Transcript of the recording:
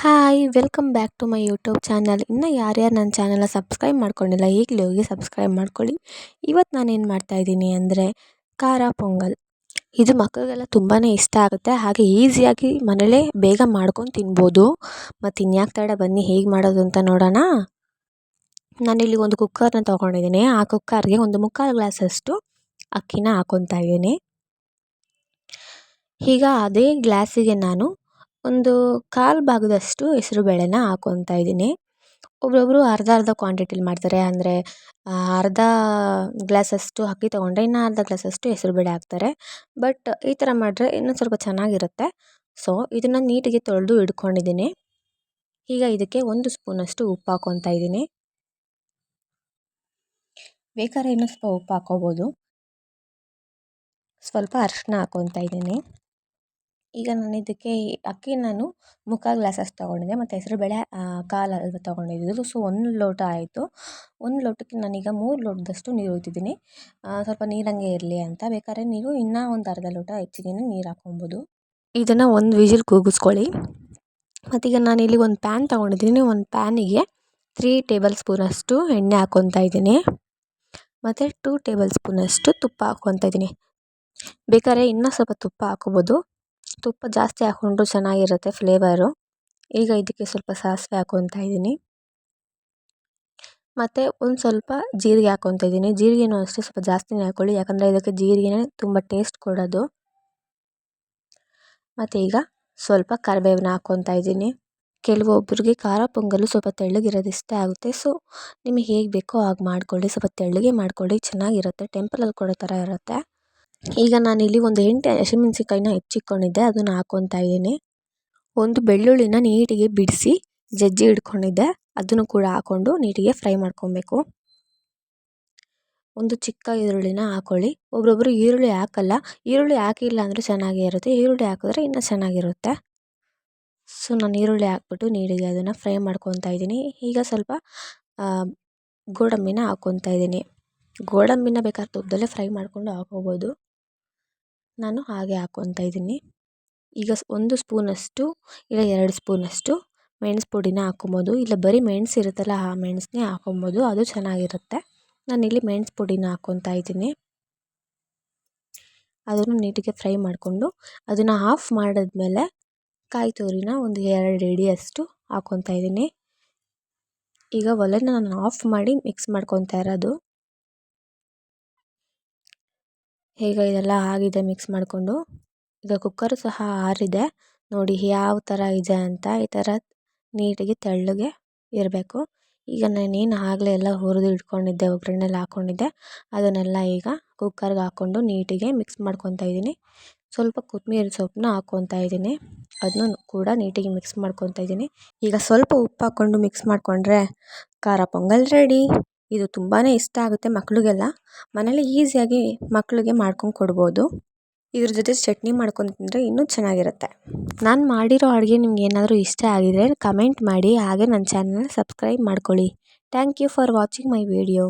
Hi welcome back to my YouTube channel. ಇನ್ನು ಯಾರ್ಯಾರು ನನ್ನ ಚಾನಲ್ನ ಸಬ್ಸ್ಕ್ರೈಬ್ ಮಾಡ್ಕೊಂಡಿಲ್ಲ ಈಗಲೇ ಹೋಗಿ ಸಬ್ಸ್ಕ್ರೈಬ್ ಮಾಡ್ಕೊಳ್ಳಿ. ಇವತ್ತು ನಾನೇನು ಮಾಡ್ತಾಯಿದ್ದೀನಿ ಅಂದರೆ ಖಾರ ಪೊಂಗಲ್. ಇದು ಮಕ್ಕಳಿಗೆಲ್ಲ ತುಂಬಾ ಇಷ್ಟ ಆಗುತ್ತೆ, ಹಾಗೆ ಈಸಿಯಾಗಿ ಮನೇಲೇ ಬೇಗ ಮಾಡ್ಕೊಂಡು ತಿನ್ಬೋದು. ಮತ್ತು ಇನ್ಯಾಕೆ ತಡ, ಬನ್ನಿ ಹೇಗೆ ಮಾಡೋದು ಅಂತ ನೋಡೋಣ. ನಾನಿಲ್ಲಿ ಒಂದು ಕುಕ್ಕರ್ನ ತೊಗೊಂಡಿದ್ದೀನಿ. ಆ ಕುಕ್ಕರ್ಗೆ ಒಂದು 3/4 ಗ್ಲಾಸಷ್ಟು ಅಕ್ಕಿನ ಹಾಕ್ಕೊತಾ ಇದ್ದೀನಿ. ಈಗ ಅದೇ ಗ್ಲಾಸಿಗೆ ನಾನು ಒಂದು 1/4 ಭಾಗದಷ್ಟು ಹೆಸರುಬೇಳೆನ ಹಾಕ್ಕೊತಾ ಇದ್ದೀನಿ. ಒಬ್ಬೊಬ್ಬರು ಅರ್ಧ ಕ್ವಾಂಟಿಟಿಲಿ ಮಾಡ್ತಾರೆ, ಅಂದರೆ ಅರ್ಧ ಗ್ಲಾಸಷ್ಟು ಅಕ್ಕಿ ತೊಗೊಂಡ್ರೆ ಇನ್ನು ಅರ್ಧ ಗ್ಲಾಸಷ್ಟು ಹೆಸರುಬೇಳೆ ಹಾಕ್ತಾರೆ. ಬಟ್ ಈ ಥರ ಮಾಡಿದ್ರೆ ಇನ್ನೂ ಸ್ವಲ್ಪ ಚೆನ್ನಾಗಿರುತ್ತೆ. ಸೊ ಇದನ್ನು ನೀಟಿಗೆ ತೊಳೆದು ಇಟ್ಕೊಂಡಿದ್ದೀನಿ. ಈಗ ಇದಕ್ಕೆ 1 ಸ್ಪೂನಷ್ಟು ಉಪ್ಪು ಹಾಕ್ಕೊತಾ ಇದ್ದೀನಿ. ಬೇಕಾದ್ರೆ ಇನ್ನೂ ಸ್ವಲ್ಪ ಉಪ್ಪು ಹಾಕ್ಕೋಬೋದು. ಸ್ವಲ್ಪ ಅರಿಶಿನ ಹಾಕ್ಕೊತಾ ಇದ್ದೀನಿ. ಈಗ ನಾನು ಇದಕ್ಕೆ ಅಕ್ಕಿ 3/4 ಗ್ಲಾಸಷ್ಟು ತೊಗೊಂಡಿದ್ದೆ, ಮತ್ತು ಹೆಸರುಬೇಳೆ 1/4 ತೊಗೊಂಡಿದ್ದು. ಸೊ 1 ಲೋಟ ಆಯಿತು. 1 ಲೋಟಕ್ಕೆ ನಾನೀಗ 3 ಲೋಟದಷ್ಟು ನೀರು ಒಯ್ತಿದ್ದೀನಿ. ಸ್ವಲ್ಪ ನೀರಂಗೆ ಇರಲಿ ಅಂತ. ಬೇಕಾದ್ರೆ ನೀವು ಇನ್ನೂ ಒಂದು ಅರ್ಧ ಲೋಟ ಹೆಚ್ಚಿಗೆ ನೀರು ಹಾಕ್ಕೊಬೋದು. ಇದನ್ನು 1 ವಿಜಿಲ್ ಕೂಗಿಸ್ಕೊಳ್ಳಿ. ಮತ್ತೀಗ ನಾನಿಲ್ಲಿ ಒಂದು ಪ್ಯಾನ್ ತೊಗೊಂಡಿದ್ದೀನಿ. ಒಂದು ಪ್ಯಾನಿಗೆ 3 ಟೇಬಲ್ ಸ್ಪೂನಷ್ಟು ಎಣ್ಣೆ ಹಾಕ್ಕೊತಾ ಇದ್ದೀನಿ, ಮತ್ತು 2 ಟೇಬಲ್ ಸ್ಪೂನಷ್ಟು ತುಪ್ಪ ಹಾಕ್ಕೊತಾ ಇದ್ದೀನಿ. ಬೇಕಾದ್ರೆ ಇನ್ನೂ ಸ್ವಲ್ಪ ತುಪ್ಪ ಹಾಕ್ಕೊಬೋದು. ತುಪ್ಪ ಜಾಸ್ತಿ ಹಾಕ್ಕೊಂಡ್ರು ಚೆನ್ನಾಗಿರುತ್ತೆ ಫ್ಲೇವರು. ಈಗ ಇದಕ್ಕೆ ಸ್ವಲ್ಪ ಸಾಸಿವೆ ಹಾಕ್ಕೊತಾ ಇದ್ದೀನಿ, ಮತ್ತು ಒಂದು ಸ್ವಲ್ಪ ಜೀರಿಗೆ ಹಾಕ್ಕೊತಾ ಇದ್ದೀನಿ. ಜೀರಿಗೆನೂ ಅಷ್ಟೇ ಸ್ವಲ್ಪ ಜಾಸ್ತಿನೇ ಹಾಕ್ಕೊಳ್ಳಿ, ಯಾಕಂದರೆ ಇದಕ್ಕೆ ಜೀರಿಗೆನೇ ತುಂಬ ಟೇಸ್ಟ್ ಕೊಡೋದು. ಮತ್ತು ಈಗ ಸ್ವಲ್ಪ ಕರಿಬೇವನ್ನ ಹಾಕ್ಕೊತಾ ಇದ್ದೀನಿ. ಕೆಲವೊಬ್ಬರಿಗೆ ಖಾರ ಪೊಂಗಲು ಸ್ವಲ್ಪ ತೆಳ್ಳಗಿರೋದು ಇಷ್ಟ ಆಗುತ್ತೆ. ಸೊ ನಿಮಗೆ ಹೇಗೆ ಬೇಕೋ ಹಾಗೆ ಮಾಡ್ಕೊಳ್ಳಿ, ಸ್ವಲ್ಪ ತೆಳ್ಳಗೆ ಮಾಡ್ಕೊಳ್ಳಿ, ಚೆನ್ನಾಗಿರುತ್ತೆ. ಟೆಂಪಲಲ್ಲಿ ಕೊಡೋ ಥರ ಇರುತ್ತೆ. ಈಗ ನಾನಿಲ್ಲಿ ಒಂದು 8 ಹಸಿಮೆಣ್ಸಿನ್ಕಾಯಿನ ಹೆಚ್ಚಿಟ್ಕೊಂಡಿದ್ದೆ, ಅದನ್ನು ಹಾಕ್ಕೊತಾ ಇದ್ದೀನಿ. ಒಂದು ಬೆಳ್ಳುಳ್ಳಿನ ನೀಟಿಗೆ ಬಿಡಿಸಿ ಜಜ್ಜಿ ಇಟ್ಕೊಂಡಿದ್ದೆ, ಅದನ್ನು ಕೂಡ ಹಾಕ್ಕೊಂಡು ನೀಟಿಗೆ ಫ್ರೈ ಮಾಡ್ಕೊಬೇಕು. ಒಂದು ಚಿಕ್ಕ ಈರುಳ್ಳಿನ ಹಾಕ್ಕೊಳ್ಳಿ. ಒಬ್ಬೊಬ್ಬರು ಈರುಳ್ಳಿ ಹಾಕಲ್ಲ, ಈರುಳ್ಳಿ ಹಾಕಿಲ್ಲ ಅಂದರೆ ಚೆನ್ನಾಗೇ ಇರುತ್ತೆ, ಈರುಳ್ಳಿ ಹಾಕಿದ್ರೆ ಇನ್ನೂ ಚೆನ್ನಾಗಿರುತ್ತೆ. ಸೊ ನಾನು ಈರುಳ್ಳಿ ಹಾಕ್ಬಿಟ್ಟು ನೀಟಿಗೆ ಅದನ್ನು ಫ್ರೈ ಮಾಡ್ಕೊತಾ ಇದ್ದೀನಿ. ಈಗ ಸ್ವಲ್ಪ ಗೋಡಂಬಿನ ಹಾಕ್ಕೊತಾ ಇದ್ದೀನಿ. ಗೋಡಂಬಿನ ಬೇಕಾದ್ರೆ ತುಪ್ಪದಲ್ಲೇ ಫ್ರೈ ಮಾಡ್ಕೊಂಡು ಹಾಕ್ಕೋಬೋದು. ನಾನು ಹಾಗೆ ಹಾಕ್ಕೊತಾ ಇದ್ದೀನಿ. ಈಗ 1 ಸ್ಪೂನಷ್ಟು ಇಲ್ಲ 2 ಸ್ಪೂನಷ್ಟು ಮೆಣಸು ಪುಡಿನ ಹಾಕ್ಕೊಬೋದು, ಇಲ್ಲ ಬರೀ ಮೆಣಸು ಇರುತ್ತಲ್ಲ ಆ ಮೆಣಸನ್ನೇ ಹಾಕ್ಕೊಬೋದು, ಅದು ಚೆನ್ನಾಗಿರುತ್ತೆ. ನಾನಿಲ್ಲಿ ಮೆಣಸು ಪುಡಿನ ಹಾಕ್ಕೊತಾ ಇದ್ದೀನಿ. ಅದನ್ನು ನೀಟಿಗೆ ಫ್ರೈ ಮಾಡಿಕೊಂಡು ಅದನ್ನು ಆಫ್ ಮಾಡಿದ್ಮೇಲೆ ಕಾಯಿ ತುರಿನ ಒಂದು 2 ಹಿಡಿಯಷ್ಟು ಹಾಕ್ಕೊತಾ ಇದ್ದೀನಿ. ಈಗ ಒಲೆನ ನಾನು ಆಫ್ ಮಾಡಿ ಮಿಕ್ಸ್ ಮಾಡ್ಕೊತಾ ಇರೋದು. ಈಗ ಇದೆಲ್ಲ ಆಗಿದೆ ಮಿಕ್ಸ್ ಮಾಡಿಕೊಂಡು. ಈಗ ಕುಕ್ಕರು ಸಹ ಆರಿದೆ, ನೋಡಿ ಯಾವ ಥರ ಇದೆ ಅಂತ. ಈ ಥರ ನೀಟಿಗೆ ತೆಳ್ಳಗೆ ಇರಬೇಕು. ಈಗ ನಾನೇನು ಆಗಲೇ ಎಲ್ಲ ಹುರಿದು ಇಟ್ಕೊಂಡಿದ್ದೆ, ಒಗ್ಗರಣೆಲ್ಲ ಹಾಕ್ಕೊಂಡಿದ್ದೆ, ಅದನ್ನೆಲ್ಲ ಈಗ ಕುಕ್ಕರ್ಗೆ ಹಾಕ್ಕೊಂಡು ನೀಟಿಗೆ ಮಿಕ್ಸ್ ಮಾಡ್ಕೊತಾ ಇದ್ದೀನಿ. ಸ್ವಲ್ಪ ಕೊತ್ತಂಬರಿ ಸೊಪ್ಪನ್ನ ಹಾಕ್ಕೊತಾ ಇದ್ದೀನಿ, ಅದನ್ನು ಕೂಡ ನೀಟಿಗೆ ಮಿಕ್ಸ್ ಮಾಡ್ಕೊತಾ ಇದ್ದೀನಿ. ಈಗ ಸ್ವಲ್ಪ ಉಪ್ಪು ಹಾಕ್ಕೊಂಡು ಮಿಕ್ಸ್ ಮಾಡಿಕೊಂಡ್ರೆ ಖಾರ ಪೊಂಗಲ್ ರೆಡಿ. ಇದು ತುಂಬಾ ಇಷ್ಟ ಆಗುತ್ತೆ ಮಕ್ಕಳಿಗೆಲ್ಲ. ಮನೇಲಿ ಈಸಿಯಾಗಿ ಮಕ್ಕಳಿಗೆ ಮಾಡ್ಕೊಂಡು ಕೊಡ್ಬೋದು. ಇದ್ರ ಜೊತೆ ಚಟ್ನಿ ಮಾಡ್ಕೊಂಡು ತಿಂದರೆ ಇನ್ನೂ ಚೆನ್ನಾಗಿರುತ್ತೆ. ನಾನು ಮಾಡಿರೋ ಅಡುಗೆ ನಿಮ್ಗೆ ಏನಾದರೂ ಇಷ್ಟ ಆಗಿದರೆ ಕಮೆಂಟ್ ಮಾಡಿ, ಹಾಗೆ ನನ್ನ ಚಾನಲ್ನ ಸಬ್ಸ್ಕ್ರೈಬ್ ಮಾಡ್ಕೊಳ್ಳಿ. Thank you for watching my video.